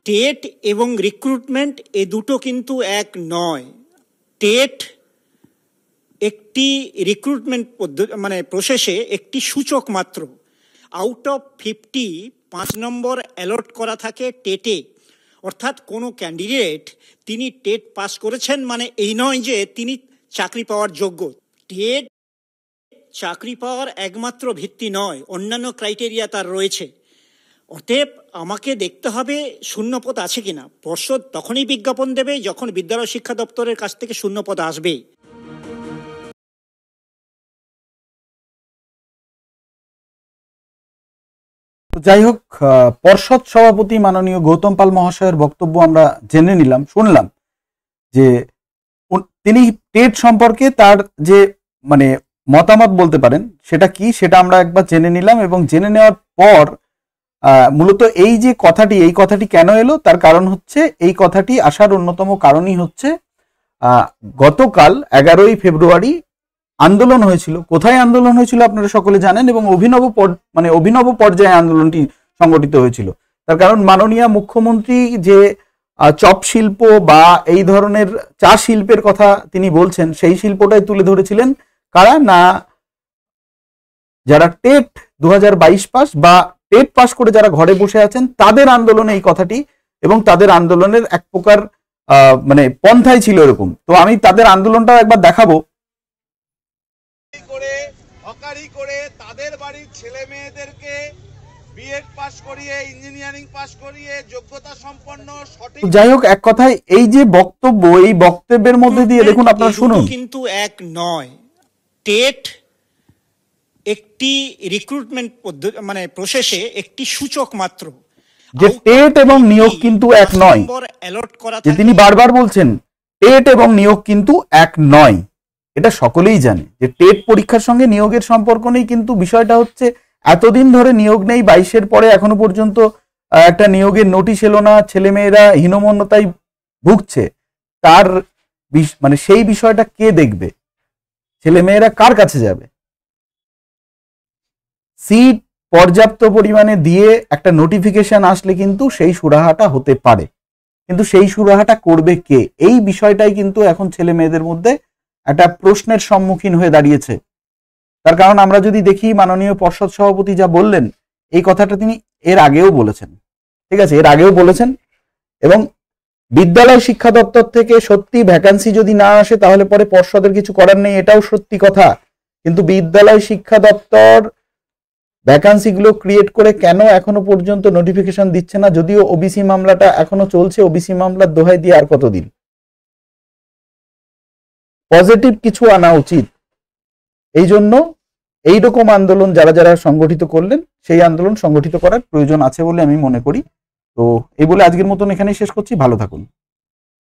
TET এবং recruitment এ দুটো কিন্তু এক নয়। টেট একটি রিক্রুটমেন্ট পদ্ধতি প্রসেসে একটি সূচক মাত্র। আউট অফ 50 5 নম্বর অ্যালট করা থাকে টেটে। অর্থাৎ কোনো ক্যান্ডিডেট তিনি টেট পাস করেছেন মানে এই নয় যে তিনি চাকরি পাওয়ার যোগ্য। টেট চাকরি পাওয়ার একমাত্র ভিত্তি নয়, অন্যান্য ক্রাইটেরিয়া তার রয়েছে। অতএব আমাকে দেখতে হবে শূন্যপদ আছে কিনা। পর্ষদ তখনই বিজ্ঞাপন দেবে যখন বিদ্যালয় শিক্ষা দপ্তরের কাছ থেকে শূন্যপদ আসবে। যাই হোক, পর্ষদ সভাপতি মাননীয় গৌতম পাল মহাশয়ের বক্তব্য আমরা জেনে নিলাম, শুনলাম যে তিনি টেট সম্পর্কে তার যে মতামত বলতে পারেন সেটা কি, সেটা আমরা একবার জেনে নিলাম। এবং জেনে নেওয়ার পর মূলত এই কথাটি কেন এলো তার কারণ হচ্ছে, এই কথাটি আসার অন্যতম কারণই হচ্ছে গতকাল 11ই ফেব্রুয়ারি আন্দোলন হয়েছিল। কোথায় আন্দোলন হয়েছিল আপনারা সকলে জানেন, এবং অভিনব পর্যায়ে আন্দোলনটি সংগঠিত হয়েছিল। তার কারণ মাননীয় মুখ্যমন্ত্রী যে চপ শিল্প বা এই ধরনের চা শিল্পের কথা তিনি বলছেন, সেই শিল্পটাই তুলে ধরেছিলেন কারা না, যারা টেট 2022 পাস বা টেট পাস করে যারা ঘরে বসে আছেন তাদের আন্দোলনে এই কথাটি, এবং তাদের আন্দোলনের এক প্রকার পন্থাই ছিল এরকম। তো আমি তাদের আন্দোলনটা একবার দেখাবো। হকারি করে তাদের বাড়ির ছেলে মেয়েদেরকে বিএড পাস করিয়ে, ইঞ্জিনিয়ারিং পাস করিয়ে যোগ্যতা সম্পন্ন সঠিক। যাই হোক, এক কথায় এই যে বক্তব্য, এই বক্তব্যের মধ্যে দিয়ে দেখুন, আপনারা শুনুন। কিন্তু এক নয়। টেট একটি রিক্রুটমেন্ট পদ্ধতি প্রসেসে একটি সূচক মাত্র। যে টেট এবং নিয়োগ কিন্তু এক নয়, যে তিনি বারবার বলছেন টেট এবং নিয়োগ কিন্তু এক নয়। এটা সকলেই জানে যে টেট পরীক্ষার সঙ্গে নিয়োগের সম্পর্ক নেই, কিন্তু বিষয়টা হচ্ছে এতদিন ধরে নিয়োগ নেই, 22-এর পরে এখনো পর্যন্ত একটা নিয়োগের নোটিশ এলো না, ছেলেমেয়েরা হীনমন্যতায় ভুগছে। তার সেই বিষয়টা কে দেখবে? ছেলেমেয়েরা কার কাছে যাবে? সিট পর্যাপ্ত পরিমাণে দিয়ে একটা নোটিফিকেশন আসলে কিন্তু সেই সুরাহাটা হতে পারে, কিন্তু সেই সুরাহাটা করবে কে? এই বিষয়টাই কিন্তু এখন ছেলে মেয়েদের মধ্যে একটা প্রশ্নের সম্মুখীন হয়ে দাঁড়িয়েছে। তার কারণ আমরা যদি দেখি, মাননীয় পর্ষদ সভাপতি যা বললেন, এই কথাটা তিনি এর আগেও বলেছেন, ঠিক আছে, এর আগেও বলেছেন। এবং বিদ্যালয় শিক্ষা দপ্তর থেকে সত্যি ভ্যাকান্সি যদি না আসে তাহলে পরে পর্ষদের কিছু করার নেই, এটাও সত্যি কথা। কিন্তু বিদ্যালয় শিক্ষা দপ্তর ভ্যাকান্সিগুলো ক্রিয়েট করে কেন এখনো পর্যন্ত নোটিফিকেশন দিচ্ছে না? যদিও ওবিসি মামলাটা এখনো চলছে, ওবিসি মামলার দোহাই দিয়ে আর কতদিন? পজিটিভ কিছু আনা উচিত। এই জন্য এইরকম আন্দোলন যারা যারা সংগঠিত করলেন, সেই আন্দোলন সংগঠিত করার প্রয়োজন আছে বলে আমি মনে করি। তো এই বলে আজকের মতন এখানেই শেষ করছি। ভালো থাকুন।